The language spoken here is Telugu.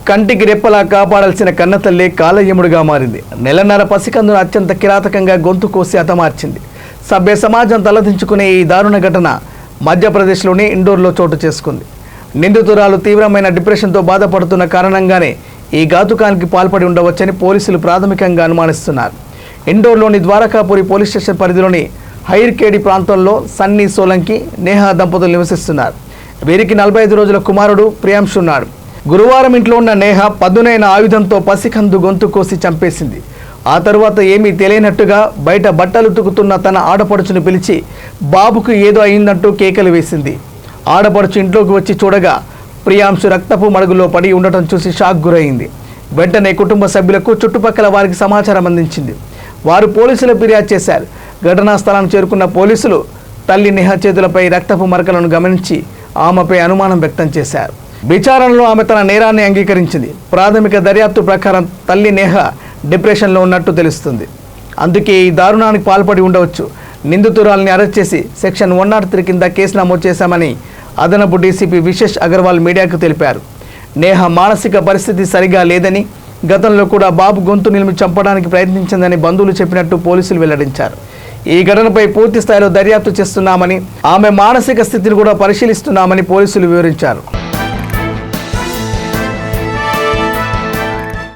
కంటికి రెప్పలా కాపాడాల్సిన కన్నతల్లి కాలయముడుగా మారింది. నెలన్నర పసికందును అత్యంత కిరాతకంగా గొంతు కోసి హతమార్చింది. సభ్య సమాజం తలదించుకునే ఈ దారుణ ఘటన మధ్యప్రదేశ్లోని ఇండోర్లో చోటు చేసుకుంది. నిందితురాలు తీవ్రమైన డిప్రెషన్తో బాధపడుతున్న కారణంగానే ఈ ఘాతుకానికి పాల్పడి ఉండవచ్చని పోలీసులు ప్రాథమికంగా అనుమానిస్తున్నారు. ఇండోర్లోని ద్వారకాపురి పోలీస్ స్టేషన్ పరిధిలోని హైర్కేడి ప్రాంతంలో సన్నీ సోలంకి, నేహా దంపతులు నివసిస్తున్నారు. వీరికి 45 రోజుల కుమారుడు ప్రియాంశు ఉన్నాడు. గురువారం ఇంట్లో ఉన్న నేహ పదునైన ఆయుధంతో పసికందు గొంతు కోసి చంపేసింది. ఆ తరువాత ఏమీ తెలియనట్టుగా బయట బట్టలు ఉతుకుతున్న తన ఆడపడుచును పిలిచి బాబుకు ఏదో అయిందంటూ కేకలు వేసింది. ఆడపడుచు ఇంట్లోకి వచ్చి చూడగా ప్రియాంశు రక్తపు మడుగులో పడి ఉండటం చూసి షాక్ గురైంది. వెంటనే కుటుంబ సభ్యులకు, చుట్టుపక్కల వారికి సమాచారం అందించింది. వారు పోలీసులకు ఫిర్యాదు చేశారు. ఘటనా స్థలానికి చేరుకున్న పోలీసులు తల్లి నేహ చేతులపై రక్తపు మరకలను గమనించి ఆమెపై అనుమానం వ్యక్తం చేశారు. విచారణలో ఆమె తన నేరాన్ని అంగీకరించింది. ప్రాథమిక దర్యాప్తు ప్రకారం తల్లి నేహ డిప్రెషన్లో ఉన్నట్టు తెలుస్తుంది. అందుకే ఈ దారుణానికి పాల్పడి ఉండవచ్చు. నిందితురాల్ని అరెస్ట్ చేసి సెక్షన్ 103 కింద కేసు నమోదు చేశామని అదనపు డీసీపీ విశేష్ అగర్వాల్ మీడియాకు తెలిపారు. నేహ మానసిక పరిస్థితి సరిగా లేదని, గతంలో కూడా బాబు గొంతు నిలిమి చంపడానికి ప్రయత్నించిందని బంధువులు చెప్పినట్టు పోలీసులు వెల్లడించారు. ఈ ఘటనపై పూర్తి స్థాయిలో దర్యాప్తు చేస్తున్నామని, ఆమె మానసిక స్థితిని కూడా పరిశీలిస్తున్నామని పోలీసులు వివరించారు.